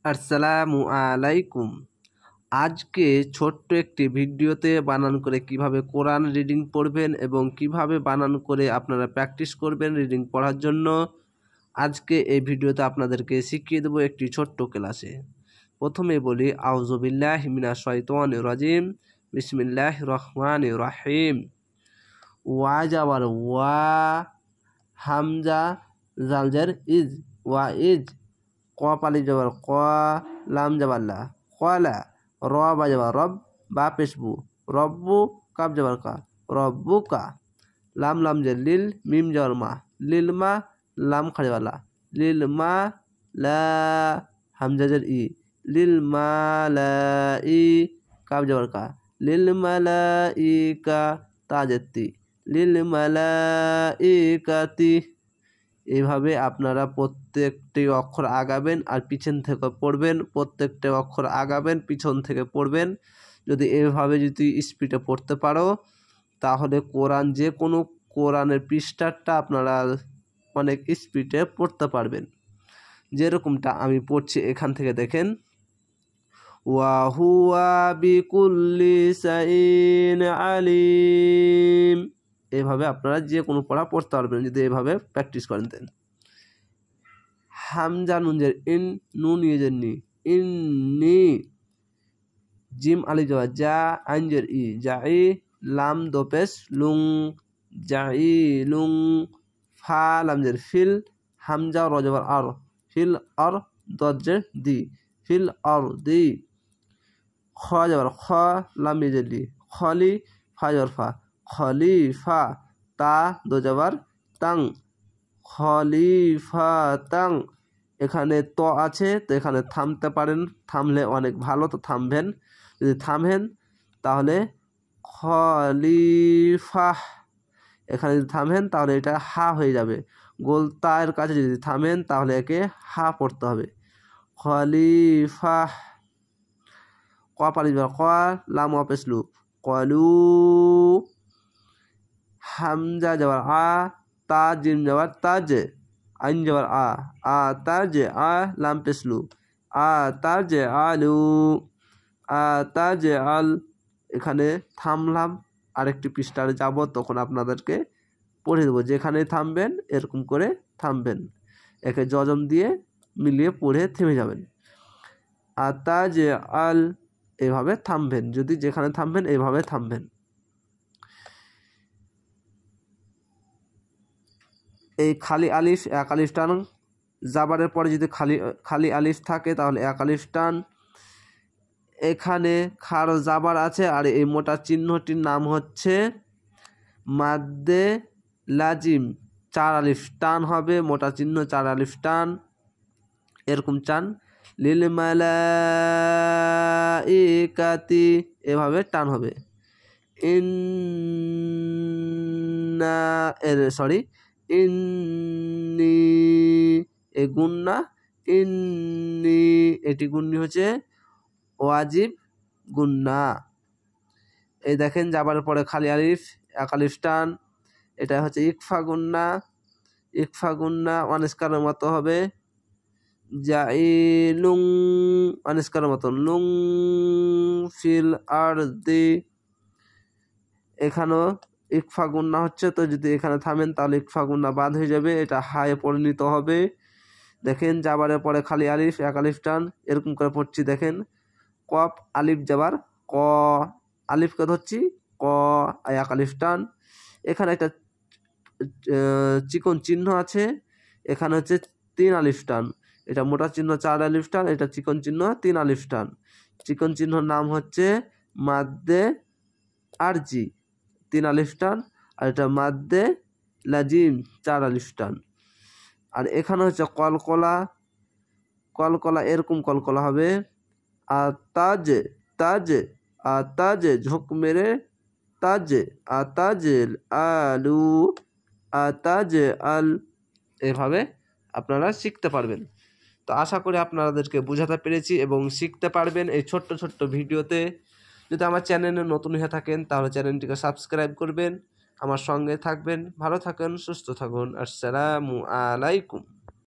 আসসালামু আলাইকুম। আজকে ছোট্ট একটি ভিডিওতে বানান করে কিভাবে কোরআন রিডিং পড়বেন এবং কিভাবে বানান করে আপনারা প্র্যাকটিস করবেন রিডিং পড়ার জন্য, আজকে এই ভিডিওতে আপনাদেরকে শিখিয়ে দেবো একটি ছোট্ট ক্লাসে। প্রথমে বলি আউযু বিল্লাহি মিনাশ শাইতানির রাজিম, বিসমিল্লাহির রহমানির রহিম। ওয়া যাবার ওয়া, হামজা জালজার ইজ, ওয়া ইজ। কফ আলিফ যাবার ক, লাম যাবার লা, কলা। র বা যাবার রব, বা পেশবু, রব্বু। কাপ যাবার কা, রব্বু কা। লাম লাম যে লিল, মিম যাবার মা, লিল মা। লাম খা যাবার লা, লিল মা লা। হামজা জের ই, লিল মা লা ই। কাপ যাবার কা, লিল মালা ই কা। তা জের তি, লিল মালা ই কাতি। এইভাবে আপনারা প্রত্যেকটি অক্ষর আগাবেন আর পিছন থেকে পড়বেন, প্রত্যেকটা অক্ষর আগাবেন পিছন থেকে পড়বেন। যদি এভাবে স্পিডে পড়তে পারো তাহলে কোরআন যে কোনো কোরআনের পৃষ্ঠাটা আপনারা অনেক স্পিডে পড়তে পারবেন। যেরকমটা আমি পড়ছি এখান থেকে দেখেন, ওয়া হুয়া বিকুল্লি শাইইন আলিম। এভাবে আপনারা যে কোনো পড়া পড়তে পারবেন যদি এভাবে প্র্যাকটিস করেন। দেন হামজা নুনজের ইন, নুন ইয়েজের নি, ইন্নি। জিম আলি যাওয়া যা, আইনজের ই, যা ই। লাম দোপেশ লুং, যা ই লুং। ফা লামজের ফিল, হামজা রজবার আর, ফিল আর। দজ্জের দি, ফিল আর দি। খ যাবার খ, লাম ইয়েজের লি, খলি। ফা যাবার ফা, খলিফা। তা দো যাবার তাং, খলিফা তাং। এখানে ত আছে তো এখানে থামতে পারেন, থামলে অনেক ভালো, তো থামবেন। যদি থামেন তাহলে খলিফা। এখানে যদি থামেন তাহলে এটা হা হয়ে যাবে। গোলতায়ের কাছে যদি থামেন তাহলে একে হা পড়তে হবে, খলিফা। ক পালি যাবার ক, লাম অপেসলু, কলু। হামজা যাবার আ, তা জিম যাবার তাজ, আইন যাবার আ, আ তাজ আ। লাম পেসলু, আ তাজ আলু, আ তাজ আল। এখানে থামলাম, আরেকটি পৃষ্ঠারে যাব, তখন আপনাদেরকে পড়ে দেবো। যেখানে থামবেন এরকম করে থামবেন, একে জজম দিয়ে মিলিয়ে পড়ে থেমে যাবেন। আ তাজ আল, এভাবে থামবেন। যদি যেখানে থামবেন এভাবে থামবেন। এই খালি আলিফ, এক আলিফ টান। জাবারের পরে যদি খালি আলিফ থাকে তাহলে এক আলিফ টান। এখানে খার জাবার আছে আর এই মোটা চিহ্নটির নাম হচ্ছে মাদ্দে লাজিম। চার আলিফ টান হবে, মোটা চিহ্ন চার আলিফ টান, এরকম চান। লিল মালাইকাতি, এভাবে টান হবে। ইন্নি, এ গুন্না, ইন্নি। এটি গুন্নি হচ্ছে ওয়াজিব গুন্না। এই দেখেন যাবার পরে খালি আলিফ, এক আলিফ টান। এটা হচ্ছে ইকফা গুন্না, ইকফা গুন্না অনিস্কারের মতো হবে। জাইলুং, অনিস্কারের মতো, লুং ফিল আরদি। এখানেও ইকফা গুন্না হচ্ছে, তো যদি এখানে থামেন তাহলে ইকফা গুন্না বাদ হয়ে যাবে, এটা হায়ে পরিণত হবে। দেখেন যাবারের পরে খালি আলিফ, এক আলিফ টান, এরকম করে পড়ছি। দেখেন কফ আলিফ যাবার ক, আলিফকে ধরছি, ক এক আলিফ টান। এখানে একটা চিকন চিহ্ন আছে, এখানে হচ্ছে তিন আলিফ টান। এটা মোটা চিহ্ন চার আলিফ টান, এটা চিকন চিহ্ন তিন আলিফ টান। চিকন চিহ্নর নাম হচ্ছে মাদ্দে আরজি, তিন আলিফ টান। আর এটা মাদ্দে লাজিম, চার আলিফ টান। আর এখানে হচ্ছে কলকলা, কলকলা এরকম কলকলা হবে। আর তাজে, তাজে, আর তাজে ঝোঁক মেরে, তাজে, আর তাজেল আলু, আর তাজে আল। এভাবে আপনারা শিখতে পারবেন। তো আশা করি আপনাদেরকে বোঝাতে পেরেছি এবং শিখতে পারবেন এই ছোট্ট ছোট্ট ভিডিওতে। যদি আমার চ্যানেলে নতুন হয়ে থাকেন তাহলে চ্যানেলটিকে সাবস্ক্রাইব করবেন, আমার সঙ্গে থাকবেন। ভালো থাকুন, সুস্থ থাকুন। আসসালামু আলাইকুম।